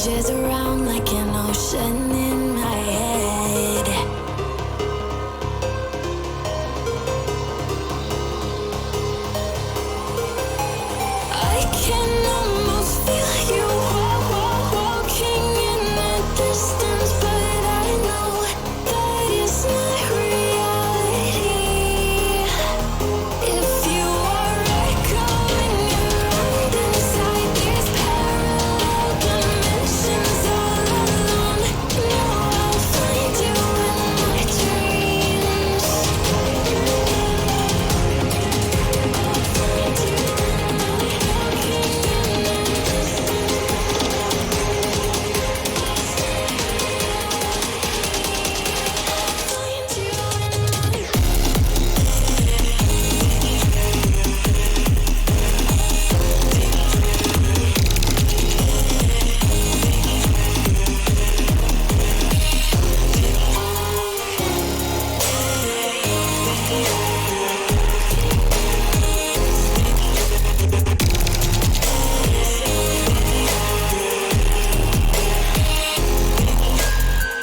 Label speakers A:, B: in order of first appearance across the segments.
A: Changes around like an ocean in my head. I can almost feel you walking in the distance, but I know that it's not reality. If you are echoing around inside these parallel dimensions all alone, no, I'll find you in my dreams. I'll find you in my walking in the find you in my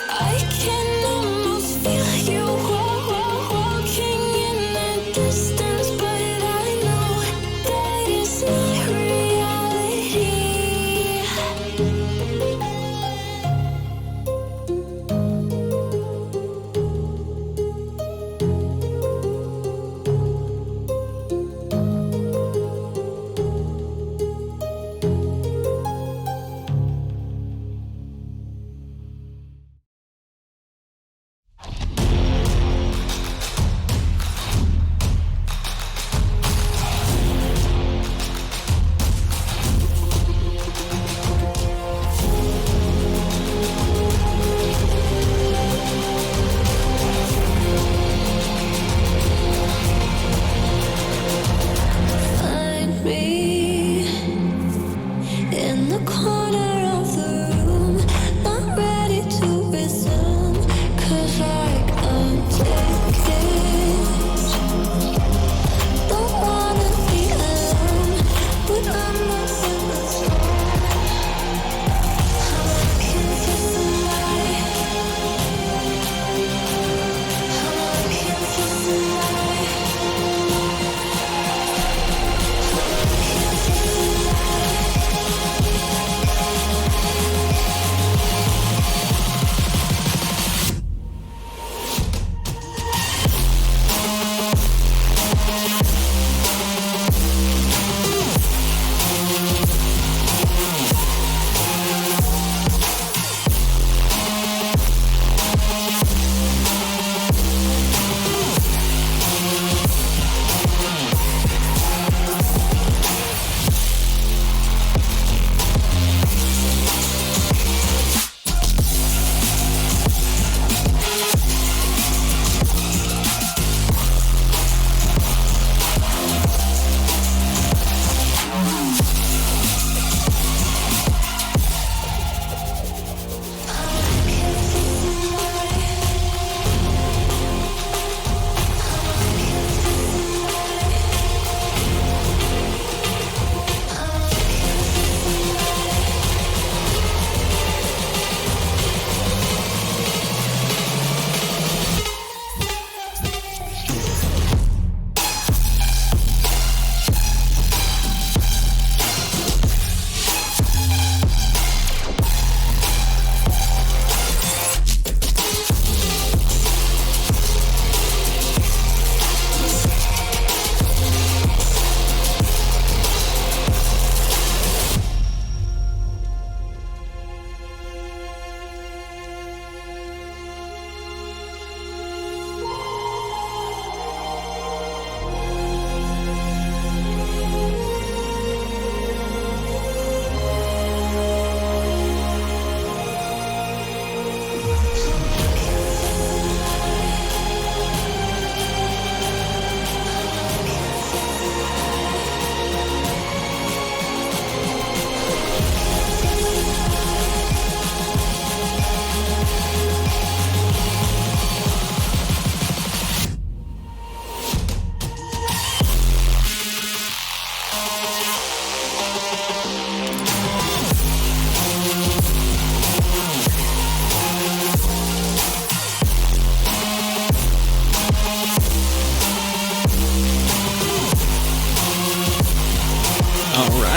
A: I can almost feel you walking in the distance, but I know that it's not reality. Find me in the corner of the room, not ready to resume, 'cause like I'm taking, don't wanna be alone, but I'm not in the zone. I'm looking for somebody, I'm looking for somebody, I'm looking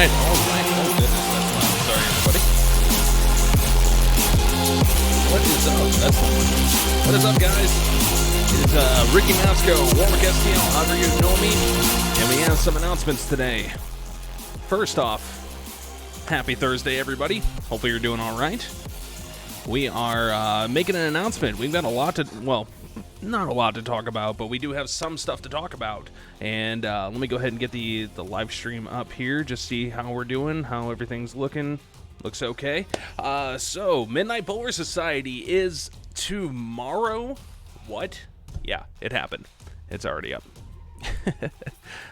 B: right. Oh, goodness, that's loud. Sorry, everybody. What is up? That's loud. What is up, guys? It's Ricky Masco, Warwick STL, however you know me, and we have some announcements today. First off, happy Thursday, everybody. Hopefully you're doing all right. We are making an announcement. We've got a lot to, well, not a lot to talk about, but we do have some stuff to talk about. And let me go ahead and get the live stream up here, just see how we're doing, how everything's looking. Looks okay. So, Midnight Bowler Society is tomorrow. What? Yeah, it happened. It's already up.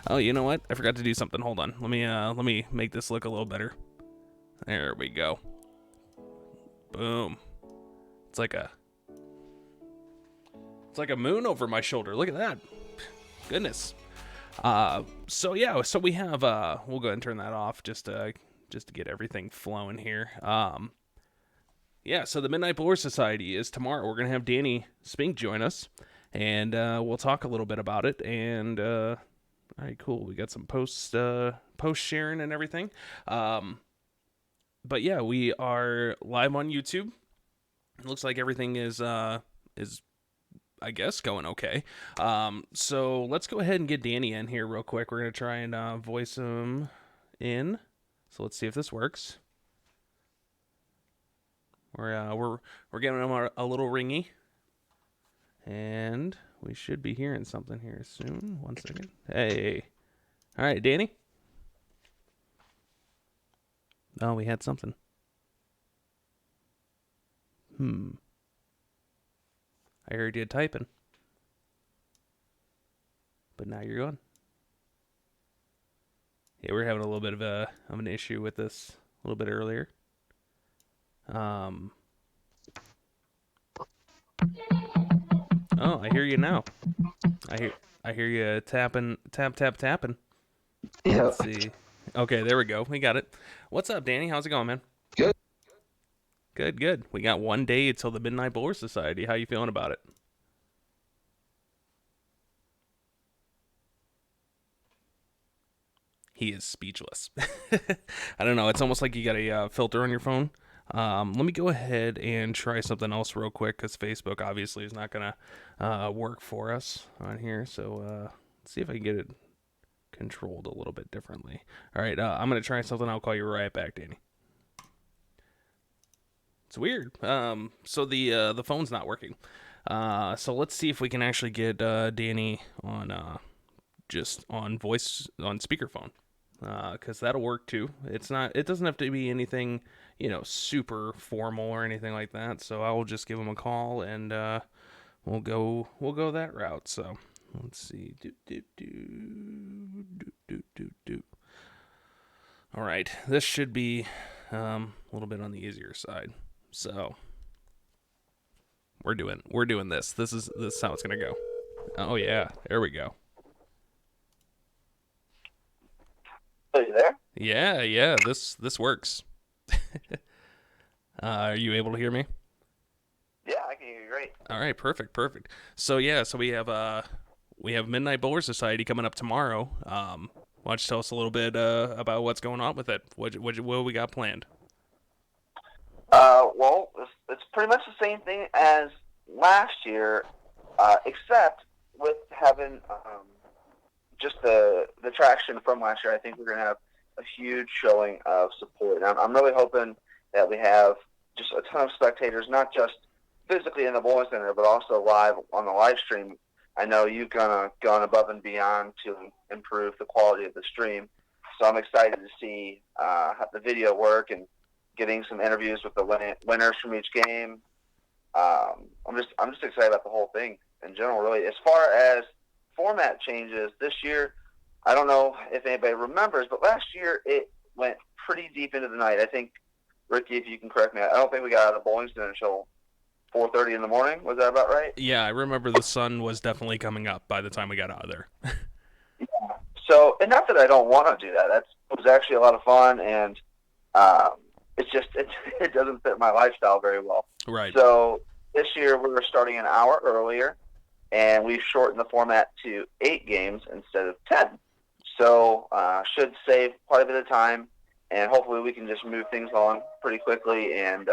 B: Oh, you know what? I forgot to do something. Hold on. Let me make this look a little better. There we go. Boom. It's like a moon over my shoulder. Look at that. Goodness. So we have we'll go ahead and turn that off just to get everything flowing here. So the Midnight Bowler Society is tomorrow. We're gonna have Danny Spink join us, and we'll talk a little bit about it. And all right, cool. We got some post sharing and everything. But yeah, we are live on YouTube. It looks like everything is I guess going okay. So let's go ahead and get Danny in here real quick. We're gonna try and voice him in. So let's see if this works. We're getting him a little ringy, and we should be hearing something here soon. 1 second. Hey, all right, Danny. Oh, we had something. I heard you typing, but now you're gone. Yeah, we're having a little bit of an issue with this a little bit earlier. Oh, I hear you now. I hear you tapping.
C: Yeah.
B: Let's see. Okay, there we go. We got it. What's up, Danny? How's it going, man?
C: Good.
B: Good. We got 1 day until the Midnight Bowler Society. How you feeling about it? He is speechless. I don't know. It's almost like you got a filter on your phone. Let me go ahead and try something else real quick, because Facebook obviously is not going to work for us on here. So let's see if I can get it controlled a little bit differently. All right, I'm going to try something. I'll call you right back, Danny. It's weird. So the phone's not working. So let's see if we can actually get Danny on just on voice on speakerphone, because that'll work too. It doesn't have to be anything, super formal or anything like that. So I will just give him a call, and we'll go that route. So let's see. All right, this should be a little bit on the easier side. So we're doing this. This is how it's gonna go. Oh yeah, there we go.
C: Are you there?
B: Yeah. This works. Are you able to hear me?
C: Yeah, I can hear you great.
B: All right, perfect. So we have Midnight Bowler Society coming up tomorrow. Why don't you tell us a little bit about what's going on with it? What we got planned?
C: Well, it's pretty much the same thing as last year, except with having just the traction from last year. I think we're going to have a huge showing of support. And I'm really hoping that we have just a ton of spectators, not just physically in the bowling center, but also live on the live stream. I know you've gone above and beyond to improve the quality of the stream, so I'm excited to see how the video work and getting some interviews with the winners from each game. I'm just excited about the whole thing in general, really. As far as format changes this year, I don't know if anybody remembers, but last year it went pretty deep into the night. I think, Ricky, if you can correct me, I don't think we got out of the bowling center until 4:30 in the morning. Was that about right?
B: Yeah, I remember the sun was definitely coming up by the time we got out of there.
C: Yeah. So, and not that I don't want to do that. It was actually a lot of fun, and it's just it doesn't fit my lifestyle very well.
B: Right.
C: So this year we're starting an hour earlier, and we've shortened the format to 8 games instead of 10. So should save quite a bit of time. and hopefully we can just move things on pretty quickly and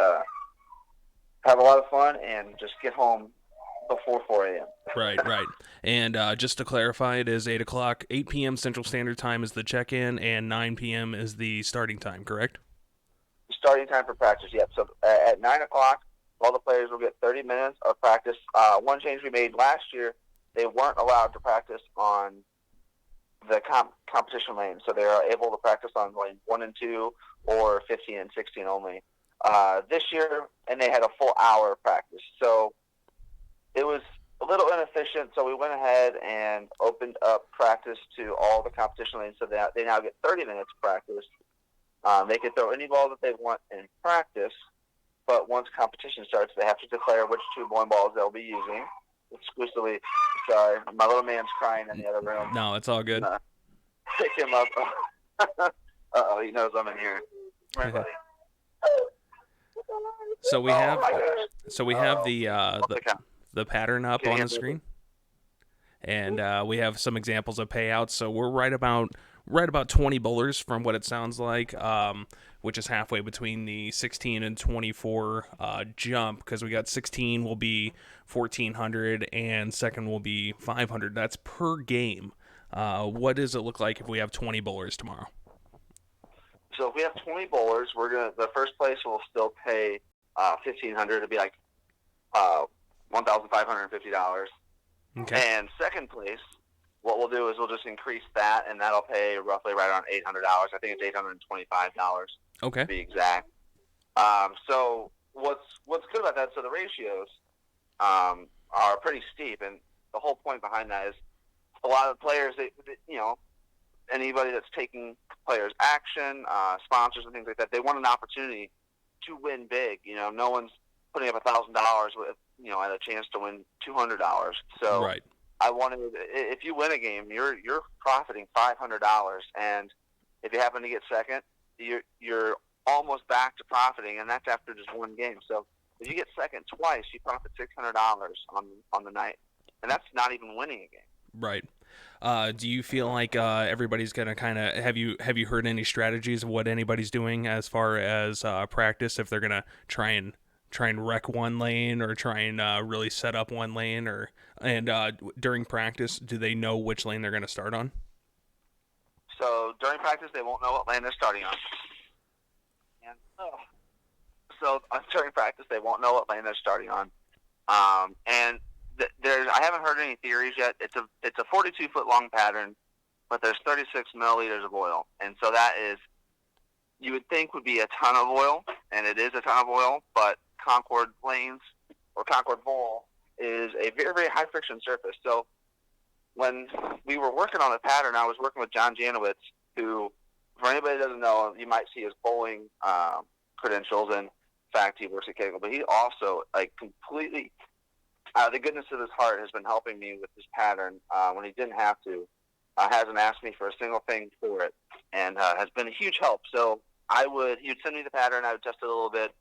C: have a lot of fun and just get home before 4 a.m.
B: Right, right. And just to clarify, it is 8 o'clock. 8 p.m. Central Standard Time is the check-in, and 9 p.m. is the starting time, correct?
C: Starting time for practice, yep. So at 9 o'clock, all the players will get 30 minutes of practice. One change we made last year, they weren't allowed to practice on the competition lane, so they are able to practice on lane 1 and 2 or 15 and 16 only. This year, and they had a full hour of practice. So it was a little inefficient, so we went ahead and opened up practice to all the competition lanes so that they now get 30 minutes of practice. They can throw any ball that they want in practice, but once competition starts, they have to declare which 2 bowling balls they'll be using exclusively. Sorry, my little man's crying in the other room.
B: No, it's all good.
C: Pick him up. Uh-oh, he knows I'm in here. Come here, buddy.
B: So we have
C: The
B: the pattern up
C: Can you
B: on
C: hear
B: the
C: me?
B: screen, and we have some examples of payouts. So we're right about 20 bowlers from what it sounds like, which is halfway between the 16 and 24 jump, because we got 16 will be 1,400 and second will be 500. That's per game. What does it look like if we have 20 bowlers tomorrow?
C: So if we have 20 bowlers, the first place will still pay $1,500. It'll be like $1,550.
B: Okay.
C: And second place, what we'll do is we'll just increase that, and that'll pay roughly right around $800. I think it's $825
B: Okay.
C: to be exact. So what's good about that? So the ratios are pretty steep, and the whole point behind that is a lot of players, they anybody that's taking players' action, sponsors and things like that, they want an opportunity to win big. No one's putting up $1,000 with at a chance to win $200. So
B: Right.
C: I wanted, if you win a game, you're profiting $500, and if you happen to get second, you're almost back to profiting, and that's after just one game. So if you get second twice, you profit $600 on the night, and that's not even winning a game.
B: Right. Do you feel like everybody's gonna kind of have you heard any strategies of what anybody's doing as far as practice? If they're gonna try and wreck one lane or try and really set up one lane, and during practice, do they know which lane they're gonna start on?
C: So during practice, they won't know what lane they're starting on. And during practice, they won't know what lane they're starting on. And I haven't heard any theories yet. It's a 42-foot long pattern, but there's 36 milliliters of oil, and so that is, you would think, would be a ton of oil, and it is a ton of oil. But Concord lanes or Concord Bowl is a very, very high friction surface. So when we were working on the pattern, I was working with John Janowitz, who, for anybody that doesn't know, you might see his bowling credentials. In fact, he works at Kegel, but he also completely. The goodness of his heart has been helping me with this pattern when he didn't have to. Hasn't asked me for a single thing for it, and has been a huge help. So he would send me the pattern, I would test it a little bit,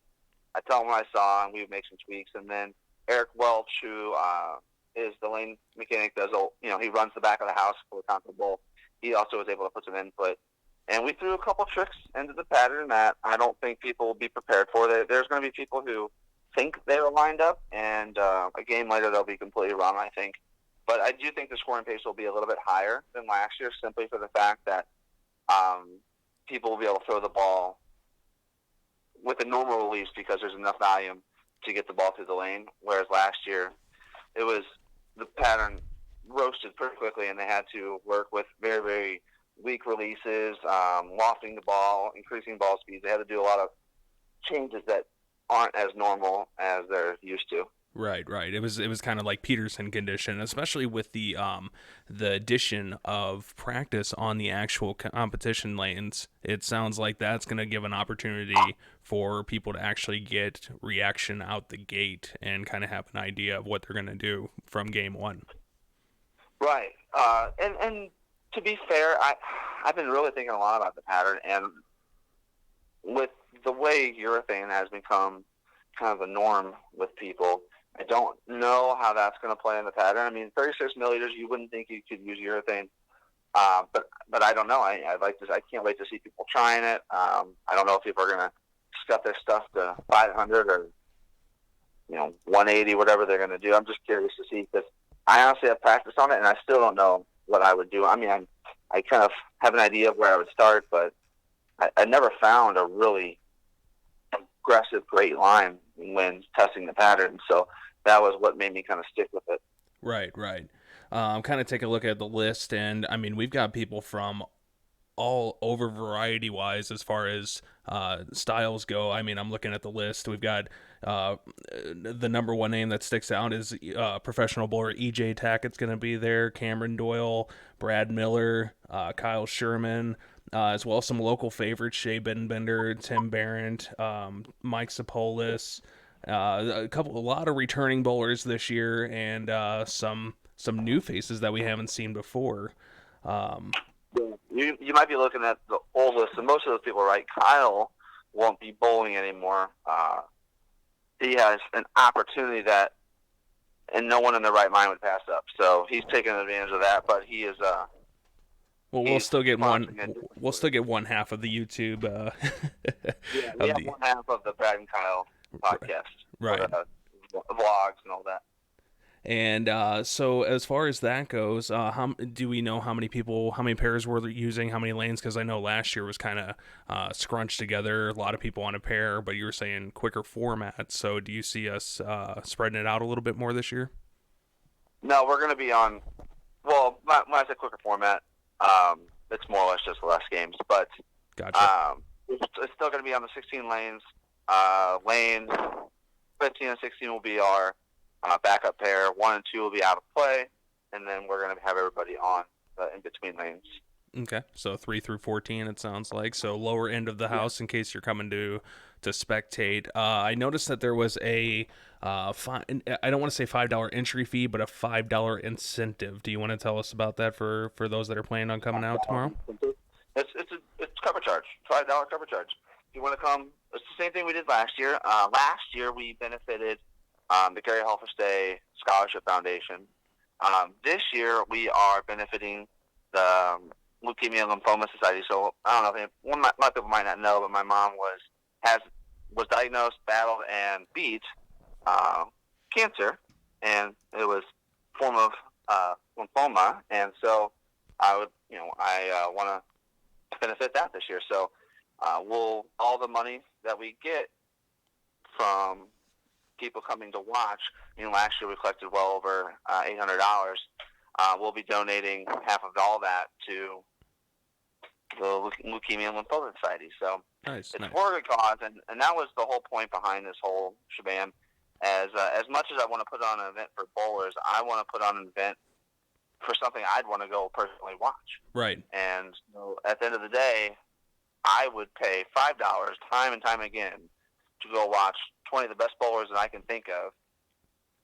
C: I'd tell him what I saw, and we would make some tweaks. And then Eric Welch, who is the lane mechanic, he runs the back of the house for the Concord Bowl. He also was able to put some input. And we threw a couple tricks into the pattern that I don't think people will be prepared for. There's going to be people who think they were lined up, and a game later they'll be completely wrong, I think. But I do think the scoring pace will be a little bit higher than last year, simply for the fact that people will be able to throw the ball with a normal release because there's enough volume to get the ball through the lane, whereas last year the pattern roasted pretty quickly, and they had to work with very, very weak releases, lofting the ball, increasing ball speeds. They had to do a lot of changes that aren't as normal as they're used to.
B: Right. It was kind of like Peterson condition, especially with the addition of practice on the actual competition lanes. It sounds like that's going to give an opportunity for people to actually get reaction out the gate and kind of have an idea of what they're going to do from game one.
C: Right. And to be fair, I've been really thinking a lot about the pattern, and with the way urethane has become kind of the norm with people, I don't know how that's going to play in the pattern. I mean, 36 milliliters, you wouldn't think you could use urethane But I don't know. I like this. I can't wait to see people trying it. I don't know if people are gonna cut their stuff to 500 or 180, whatever they're gonna do. I'm just curious to see because I honestly have practiced on it and I still don't know what I would do. I mean, I kind of have an idea of where I would start, but I never found a really aggressive, great line when testing the pattern. So that was what made me kind of stick with it.
B: Right. Kind of take a look at the list, and I mean, we've got people from all over variety wise as far as styles go. I mean, I'm looking at the list. We've got the number one name that sticks out is professional bowler EJ Tackett's going to be there, Cameron Doyle, Brad Miller, Kyle Sherman, as well as some local favorites, Shea Benbender, Tim Barrett, Mike Sapolis, a lot of returning bowlers this year, and some new faces that we haven't seen before.
C: You might be looking at the oldest, and most of those people are right. Kyle won't be bowling anymore. He has an opportunity that, and no one in their right mind would pass up. So he's taking advantage of that. But he is.
B: Well, we'll still get one. We'll still get one half of the YouTube.
C: We have one half of the Brad and Kyle podcast,
B: right?
C: Vlogs and all that.
B: And so as far as that goes, how do we know how many pairs we're using, how many lanes? Because I know last year was kind of scrunched together, a lot of people on a pair, but you were saying quicker format. So do you see us spreading it out a little bit more this year?
C: No, we're going to be on, well, when I say quicker format, it's more or less just less games. But
B: gotcha.
C: It's still going to be on the 16 lanes. Lane 15 and 16 will be our backup pair. 1 and 2 will be out of play, and then we're going to have everybody on the in-between lanes.
B: Okay, so 3 through 14 it sounds like. So lower end of the house in case you're coming to spectate. I noticed that there was a, I don't want to say $5 entry fee, but a $5 incentive. Do you want to tell us about that for those that are planning on coming out tomorrow?
C: It's cover charge, $5 cover charge. If you want to come, it's the same thing we did last year. Last year we benefited the Gary Halferstay Scholarship Foundation. This year we are benefiting the Leukemia and Lymphoma Society. So I don't know if a lot of people might not know, but my mom was diagnosed, battled, and beat cancer, and it was a form of lymphoma. And so I want to benefit that this year. So all the money that we get from people coming to watch, last year we collected well over $800. We'll be donating half of all that to the Leukemia and Lymphoma Society. So it's for a good cause, and that was the whole point behind this whole shebang. As much as I want to put on an event for bowlers, I want to put on an event for something I'd want to go personally watch.
B: Right.
C: And at the end of the day, I would pay $5 time and time again to go watch 20 of the best bowlers that I can think of,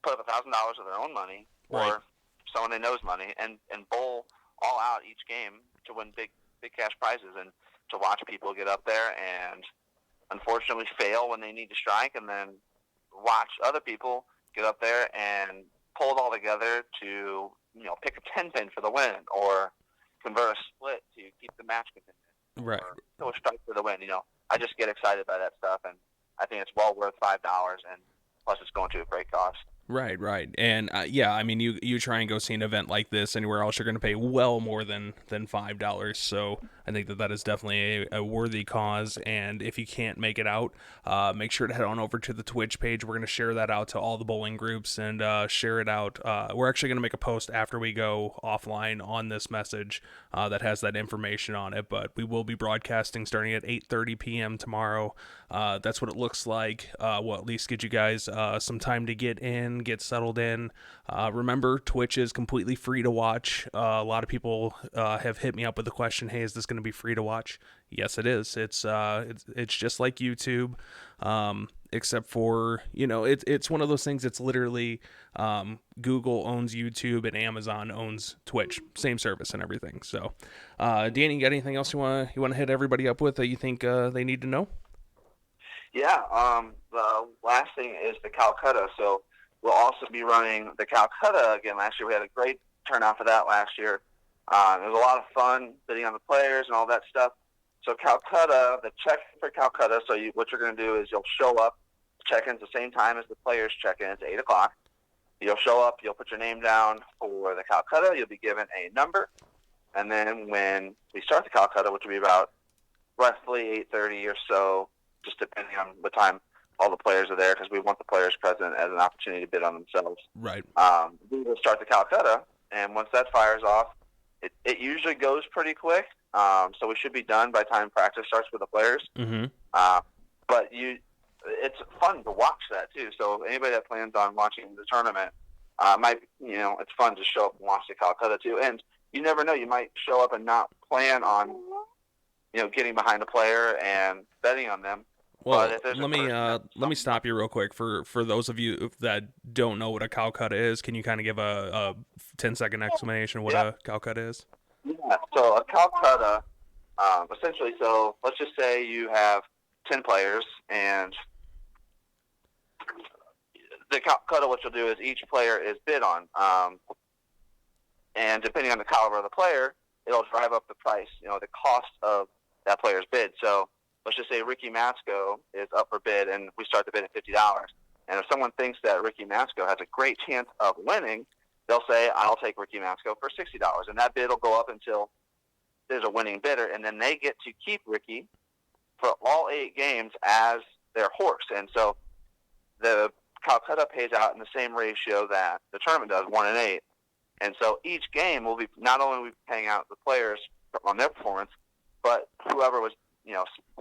C: put up $1,000 of their own money or someone they know's money, and bowl all out each game to win big cash prizes, and to watch people get up there and unfortunately fail when they need to strike, and then watch other people get up there and pull it all together to pick a 10-pin for the win, or convert a split to keep the match contended,
B: right,
C: or throw a strike for the win. I just get excited by that stuff, and I think it's well worth $5, and plus it's going to a great cause.
B: Right. And I mean, you try and go see an event like this anywhere else, you're going to pay well more than $5. So I think that is definitely a worthy cause. And if you can't make it out, make sure to head on over to the Twitch page. We're going to share that out to all the bowling groups and share it out. We're actually going to make a post after we go offline on this message that has that information on it. But we will be broadcasting starting at 8:30 p.m. tomorrow. That's what it looks like. We'll at least get you guys some time to get get settled in. Remember, Twitch is completely free to watch. A lot of people have hit me up with the question, hey, is this going to be free to watch? Yes, it is. It's just like YouTube, except for, it's one of those things. It's literally Google owns YouTube and Amazon owns Twitch, same service and everything. So Danny, you got anything else you want to hit everybody up with that you think they need to know?
C: Yeah, the last thing is the Calcutta. So we'll also be running the Calcutta again. Last year we had a great turnout for that last year. There's a lot of fun bidding on the players and all that stuff. So Calcutta, the check for Calcutta, so what you're going to do is you'll show up, check-in's the same time as the players check-in. It's 8 o'clock. You'll show up, you'll put your name down for the Calcutta, you'll be given a number, and then when we start the Calcutta, which will be about roughly 8:30 or so, just depending on what time all the players are there, because we want the players present as an opportunity to bid on themselves.
B: Right.
C: We will start the Calcutta, and once that fires off, it usually goes pretty quick, so we should be done by the time practice starts with the players.
B: Mm-hmm.
C: But it's fun to watch that too. So anybody that plans on watching the tournament it's fun to show up and watch the Calcutta too. And you never know, you might show up and not plan on getting behind a player and betting on them.
B: Well, let me stop you real quick. For those of you that don't know what a Calcutta is, can you kind of give a 10-second explanation what a Calcutta is?
C: Yeah. So a Calcutta, essentially, so let's just say you have 10 players, and the Calcutta, what you'll do is each player is bid on, and depending on the caliber of the player, it'll drive up the price, the cost of that player's bid. So let's just say Ricky Matsko is up for bid, and we start the bid at $50. And if someone thinks that Ricky Matsko has a great chance of winning, they'll say, I'll take Ricky Matsko for $60. And that bid will go up until there's a winning bidder, and then they get to keep Ricky for all 8 games as their horse. And so the Calcutta pays out in the same ratio that the tournament does, 1-8. And so each game will be not only paying out the players on their performance, but whoever was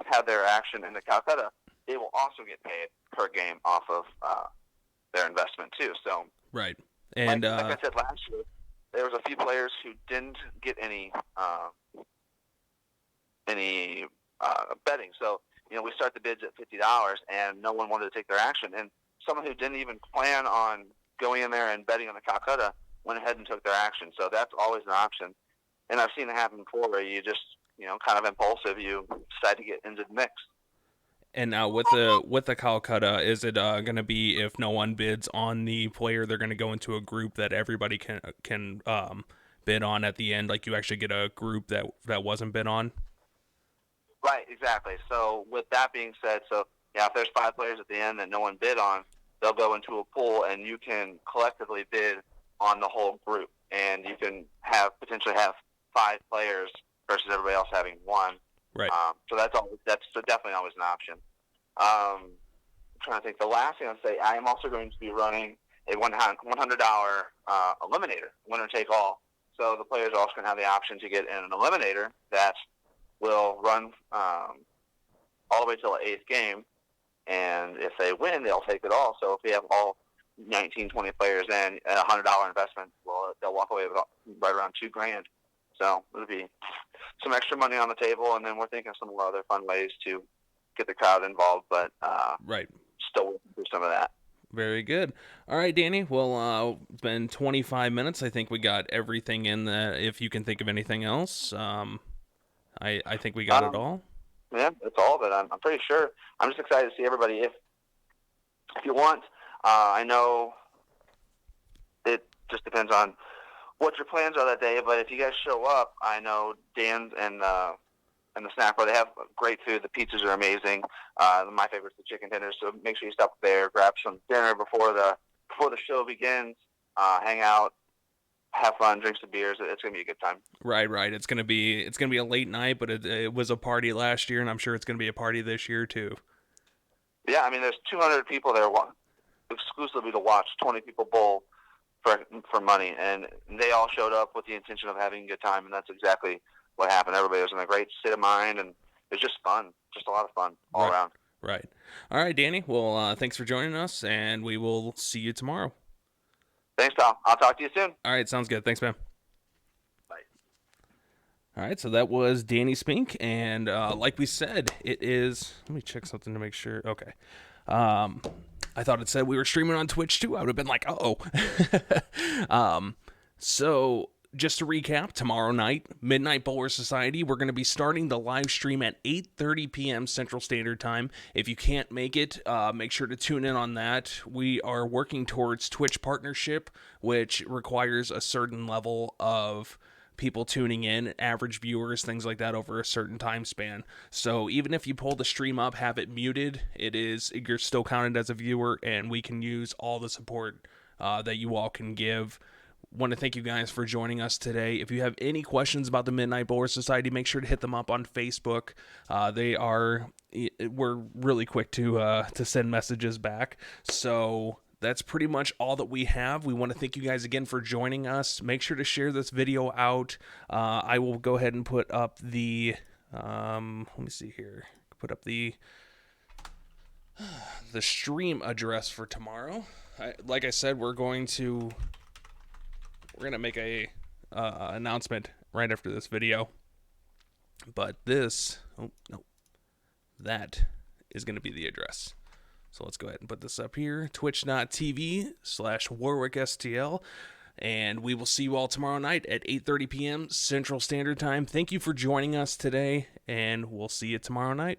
C: had their action in the Calcutta, they will also get paid per game off of their investment too. So
B: right, and
C: like I said last year, there was a few players who didn't get any betting. So we start the bids at $50, and no one wanted to take their action. And someone who didn't even plan on going in there and betting on the Calcutta went ahead and took their action. So that's always an option. And I've seen it happen before, where you just kind of impulsive, you decide to get into the mix.
B: And now with the Calcutta, is it going to be, if no one bids on the player, they're going to go into a group that everybody can bid on at the end? Like, you actually get a group that wasn't bid on?
C: Right, exactly. So with that being said, if there's 5 players at the end that no one bid on, they'll go into a pool, and you can collectively bid on the whole group. And you can potentially have 5 players versus everybody else having 1.
B: Right.
C: So that's definitely always an option. I'm trying to think. The last thing I'd say, I am also going to be running a $100 eliminator, winner take all. So the players are also going to have the option to get in an eliminator that will run all the way till the 8th game, and if they win, they'll take it all. So if we have all 19, 20 players in, a $100 investment, well, they'll walk away with right around $2,000. So it'll be some extra money on the table, and then we're thinking of some other fun ways to get the crowd involved, but
B: right,
C: still working through some of that.
B: Very good. All right, Danny. Well, it's been 25 minutes. I think we got everything in there. If you can think of anything else, I think we got it all.
C: Yeah, that's all of it. I'm pretty sure. I'm just excited to see everybody. If you want, I know it just depends on what your plans are that day, but if you guys show up, I know Dan and the Snack Bar, they have great food. The pizzas are amazing. My favorite is the chicken tenders, so make sure you stop there, grab some dinner before the show begins, hang out, have fun, drink some beers. It's gonna be a good time. Right.
B: It's gonna be a late night, but it was a party last year, and I'm sure it's gonna be a party this year too.
C: Yeah, I mean, there's 200 people there exclusively to watch 20 people bowl for money, and they all showed up with the intention of having a good time, and that's exactly what happened. Everybody was in a great state of mind, and it was just fun, just a lot of fun all around.
B: Right. All right, Danny. Well, thanks for joining us, and we will see you tomorrow.
C: Thanks, pal. I'll talk to you soon.
B: All right, sounds good. Thanks, man.
C: Bye.
B: All right, so that was Danny Spink, and like we said, it is... Let me check something to make sure. Okay. I thought it said we were streaming on Twitch, too. I would have been like, uh-oh. So, just to recap, tomorrow night, Midnight Bowler Society, we're going to be starting the live stream at 8:30 p.m. Central Standard Time. If you can't make it, make sure to tune in on that. We are working towards Twitch partnership, which requires a certain level of people tuning in, average viewers, things like that over a certain time span. So even if you pull the stream up, have it muted, you're still counted as a viewer, and we can use all the support that you all can give. Want to thank you guys for joining us today. If you have any questions about the Midnight Bowler Society, make sure to hit them up on Facebook. We're really quick to send messages back. So that's pretty much all that we have. We want to thank you guys again for joining us. Make sure to share this video out. I will go ahead and put up the, let me see here. Put up the stream address for tomorrow. Like I said, we're going to make a announcement right after this video. But that is going to be the address. So let's go ahead and put this up here, twitch.tv/WarwickSTL, and we will see you all tomorrow night at 8:30 p.m. Central Standard Time. Thank you for joining us today, and we'll see you tomorrow night.